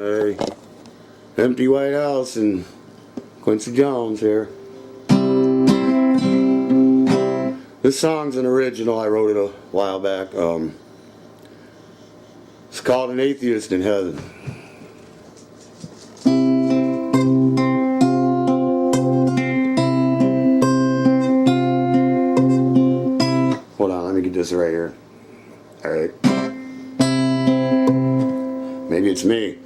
Hey, empty White House and Quincy Jones here. This song's an original. I wrote it a while back. It's called An Atheist in Heaven. Hold on, let me get this right here. Alright. Maybe it's me.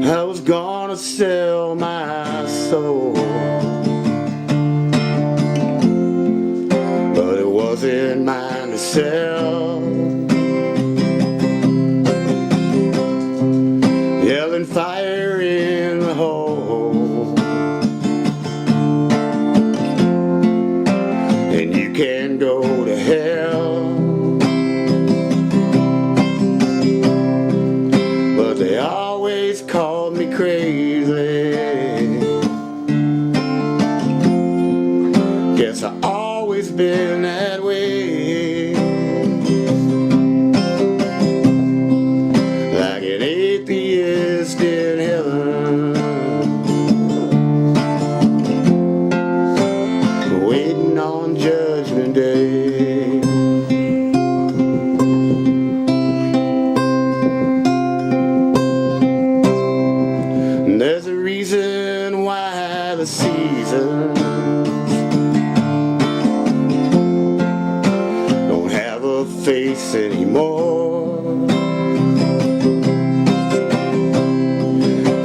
I was gonna sell my soul, but it wasn't mine to sell. Yelling fire in the hole, and you can go to hell. But they always called me crazy. Guess I always been that way. Like an atheist in heaven, waiting on Judgment Day. And there's a reason why the seasons don't have a face anymore,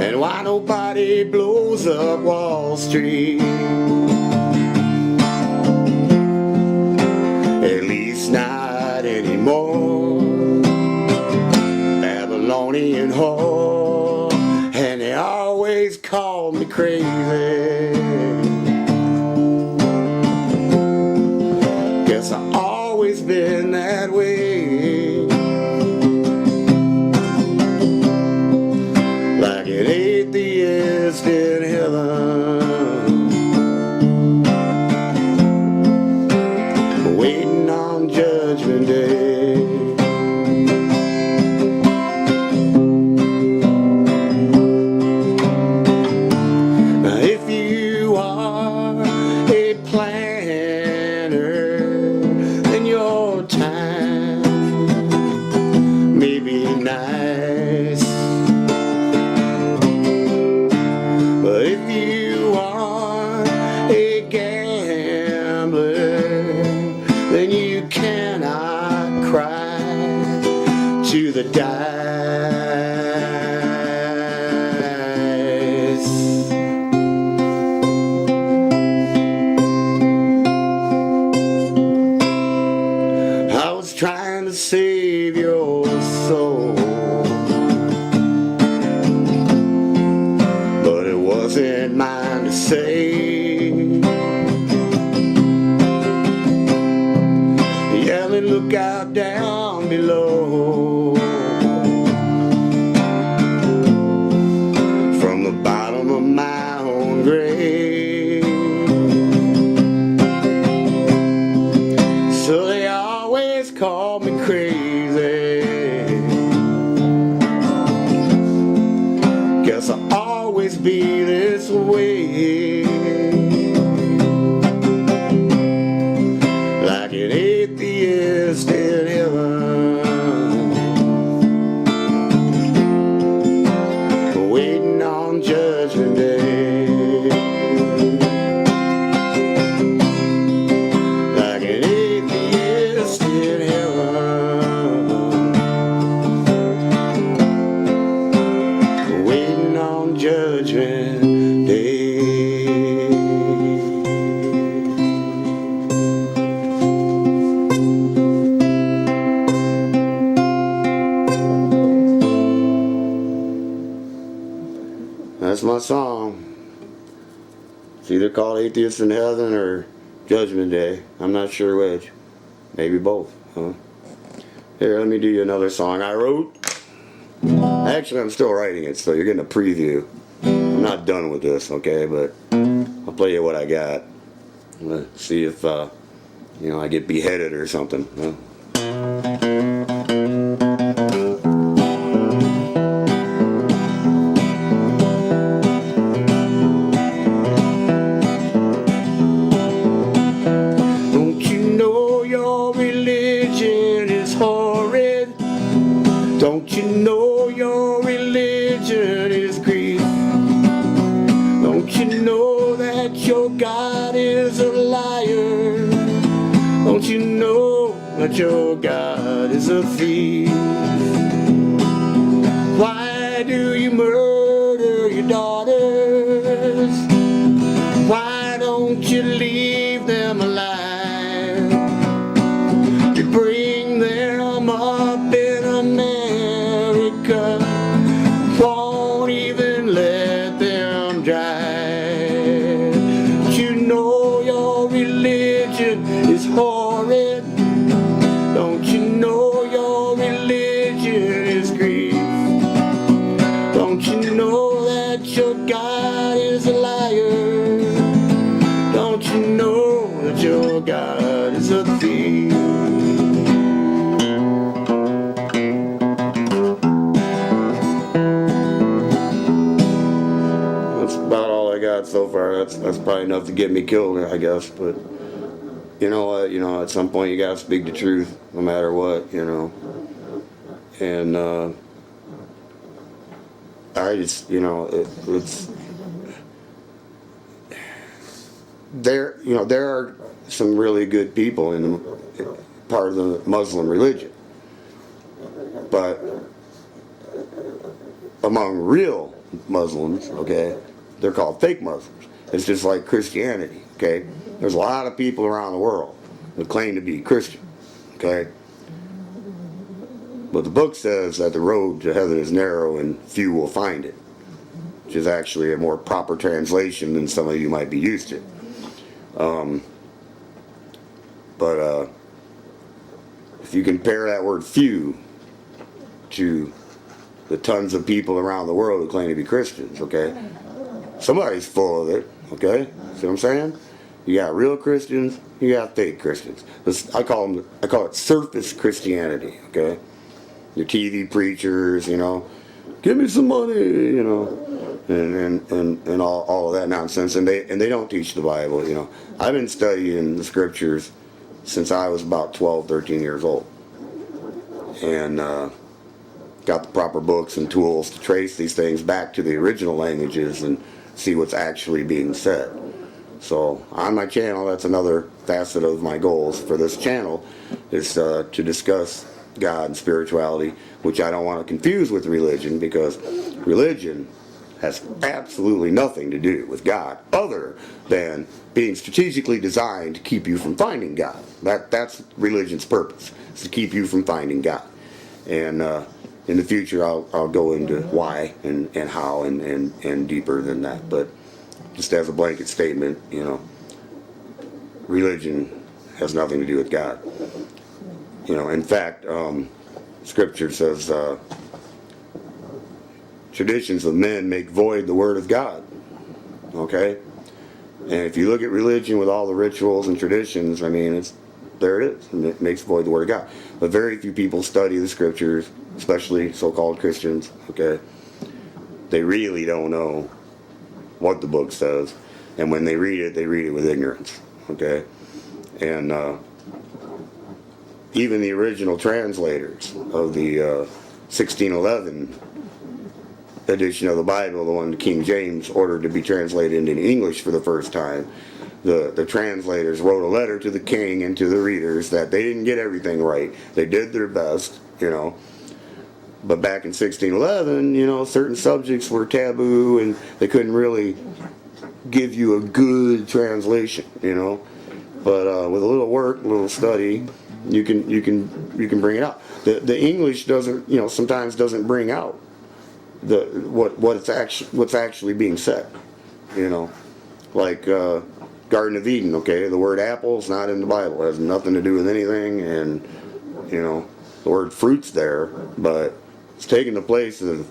and why nobody blows up Wall Street, at least not anymore. Babylonian whore, and they always call me crazy. Guess I always been that way. Like an atheist in heaven, waiting on Judgment Day. Now if you are a planner, then your time may be nice. But if you are a gambler, then you cannot cry to the dice. I was trying to save your soul, but it wasn't mine to save. Yelling, look out down below, from the bottom of my own grave. So they always call me crazy. Guess I'll always be this way. Like an atheist in heaven, waiting on Judgment Day. Like an atheist in heaven, waiting on Judgment Day. That's my song. It's either called Atheist in Heaven or Judgment Day. I'm not sure which. Maybe both, huh? Here, let me do you another song I wrote. Actually, I'm still writing it, so you're getting a preview. I'm not done with this, okay, but I'll play you what I got. Let's see if, I get beheaded or something. Don't you know your religion is horrid? Don't you know your religion is grief? Don't you know that your God is a liar? Don't you know that your God is a thief? Why do you murder your daughters? Why don't you leave them alive? You bring them up in America, won't even let them drive. You know your religion is horrid. Don't you know your religion is grief? Don't you know that your God is a liar? Don't you know that your God is a thief? That's about all I got so far. That's probably enough to get me killed, I guess. But you know what? At some point you gotta speak the truth, no matter what. And I just, it's there. There are some really good people in the part of the Muslim religion, but among real Muslims, okay, they're called fake Muslims. It's just like Christianity, okay. There's a lot of people around the world that claim to be Christian, okay. But the book says that the road to heaven is narrow and few will find it, which is actually a more proper translation than some of you might be used to. But if you compare that word few to the tons of people around the world who claim to be Christians, okay, somebody's full of it, okay. See what I'm saying? You got real Christians, you got fake Christians. I call it surface Christianity, okay. Your TV preachers, give me some money, and all of that nonsense, and they don't teach the Bible, I've been studying the scriptures since I was about 12, 13 years old, and got the proper books and tools to trace these things back to the original languages and see what's actually being said. So on my channel, that's another facet of my goals for this channel, is to discuss God and spirituality, which I don't want to confuse with religion, because religion has absolutely nothing to do with God other than being strategically designed to keep you from finding God. That's religion's purpose, is to keep you from finding God. And in the future I'll go into why and how and deeper than that. But just as a blanket statement, religion has nothing to do with God. In fact, Scripture says, traditions of men make void the word of God. Okay? And if you look at religion with all the rituals and traditions, there it is. And it makes void the word of God. But very few people study the Scriptures, especially so-called Christians. Okay? They really don't know what the book says. And when they read it with ignorance. Okay? And even the original translators of the 1611 edition of the Bible, the one King James ordered to be translated into English for the first time, the translators wrote a letter to the king and to the readers that they didn't get everything right. They did their best, but back in 1611, certain subjects were taboo and they couldn't really give you a good translation, but with a little work, a little study, you can bring it out. The English doesn't, sometimes doesn't bring out what's actually being said, like Garden of Eden. Okay, the word apple is not in the Bible. It has nothing to do with anything, and the word fruit's there, but it's taking the place of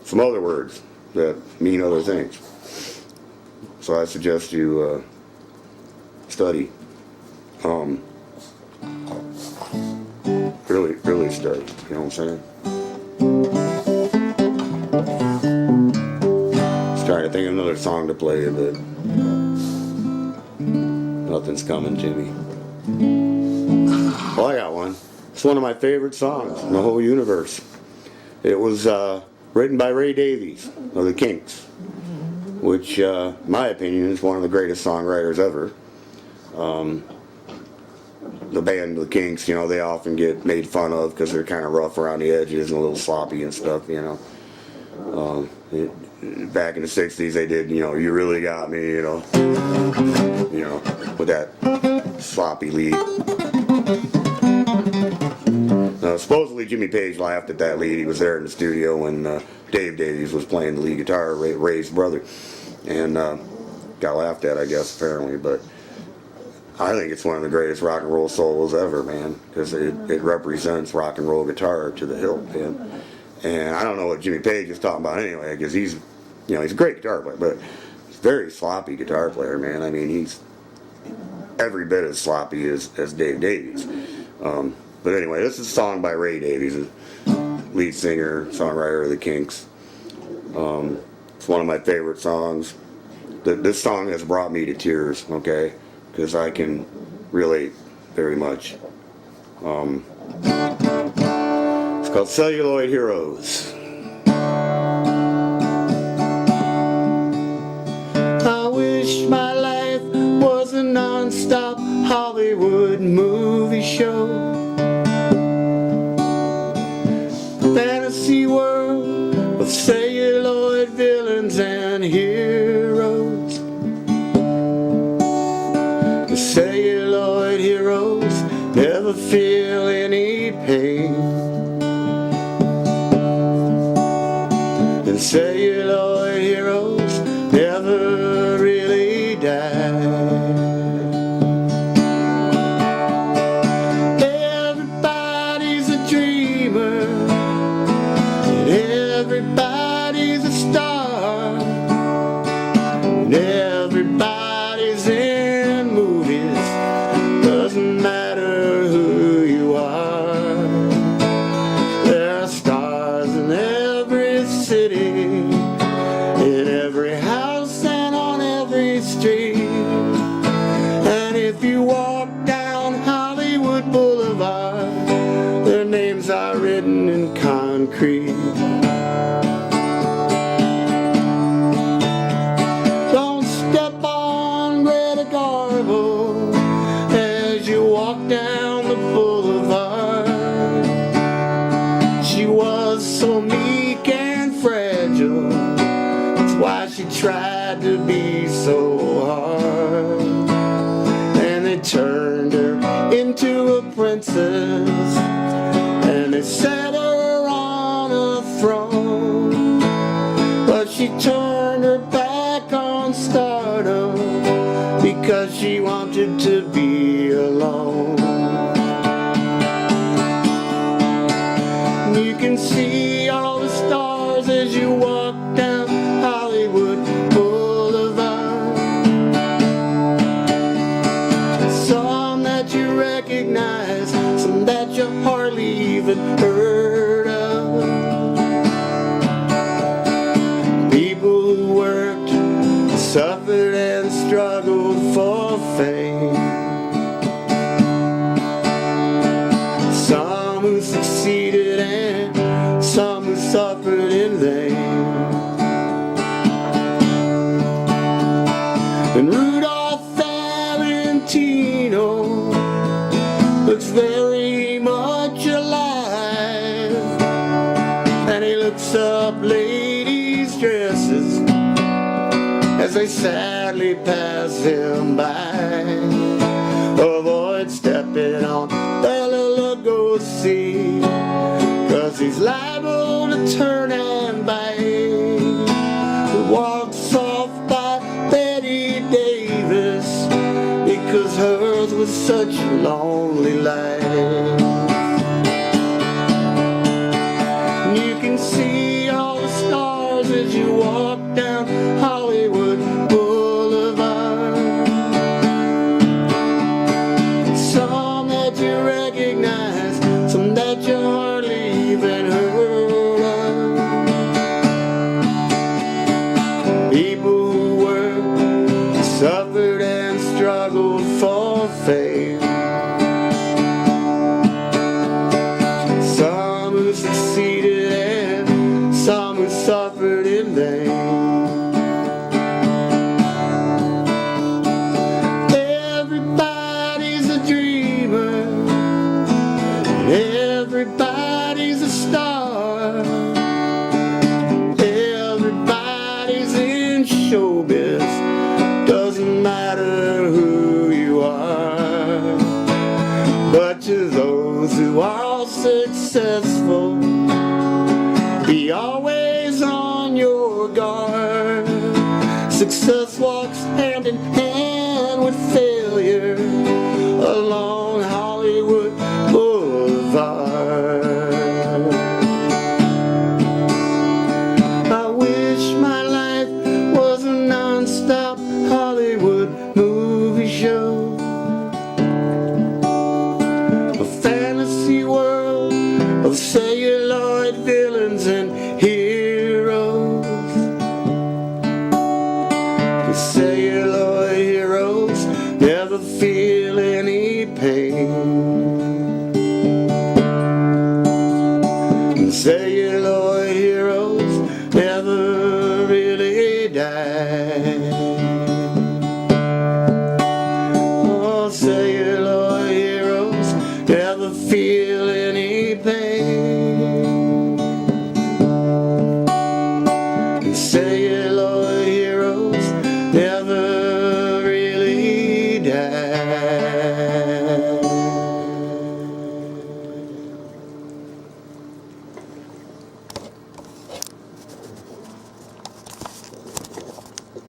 some other words that mean other things. So I suggest you study. Really study. You know what I'm saying? Just trying to think of another song to play, but nothing's coming to me. Well, I got one. It's one of my favorite songs in the whole universe. It was written by Ray Davies of the Kinks, which, in my opinion, is one of the greatest songwriters ever. The band, the Kinks, you know, they often get made fun of because they're kind of rough around the edges and a little sloppy and stuff, you know. Back in the 60s, they did, you know, You Really Got Me, you know, with that sloppy lead. Supposedly Jimmy Page laughed at that lead. He was there in the studio when Dave Davies was playing the lead guitar, Ray's brother, and got laughed at, I guess, apparently. But I think it's one of the greatest rock and roll solos ever, man, because it represents rock and roll guitar to the hilt, man. And I don't know what Jimmy Page is talking about anyway, because he's a great guitar player, but he's a very sloppy guitar player, man. I mean, he's every bit as sloppy as Dave Davies. But anyway, this is a song by Ray Davies, lead singer, songwriter of the Kinks. It's one of my favorite songs. This song has brought me to tears, okay, because I can relate very much. It's called Celluloid Heroes. I wish my life was a non-stop Hollywood movie show. Fantasy world of celluloid villains and heroes. The celluloid heroes never feel any pain, and celluloid heroes never really die. Everybody's a dreamer, everybody's a star, and everybody's in movies. Doesn't matter who you are. There are stars in every city, in every house and on every street. And if you walk down Hollywood Boulevard, their names are written in concrete. Don't step on Greta Garbo as you walk down the boulevard. She was so meek and fragile, that's why she tried to be so hard. And they turned her into a princess, and they set her on a throne. But she turned her back on stardom because she wanted to be alone. You can see all the stars as you walk down Hollywood Boulevard. Some that you recognize, some that you hardly even heard of. People who worked, suffered and struggled for fame. Some who succeeded and some who suffered in vain. And Rudolph Valentino looks very much alive, and he looks up ladies' dresses as they sadly pass him by. Avoid stepping on Bela Lugosi, 'cause he's liable to turn and bite. Walks off by Betty Davis because hers was such a lonely life. You can see all the stars as you walk suffered in vain. Everybody's a dreamer, everybody's a star, everybody's in showbiz, doesn't matter who you are. But to those who are successful, be always on your guard. Success walks hand in hand with failure along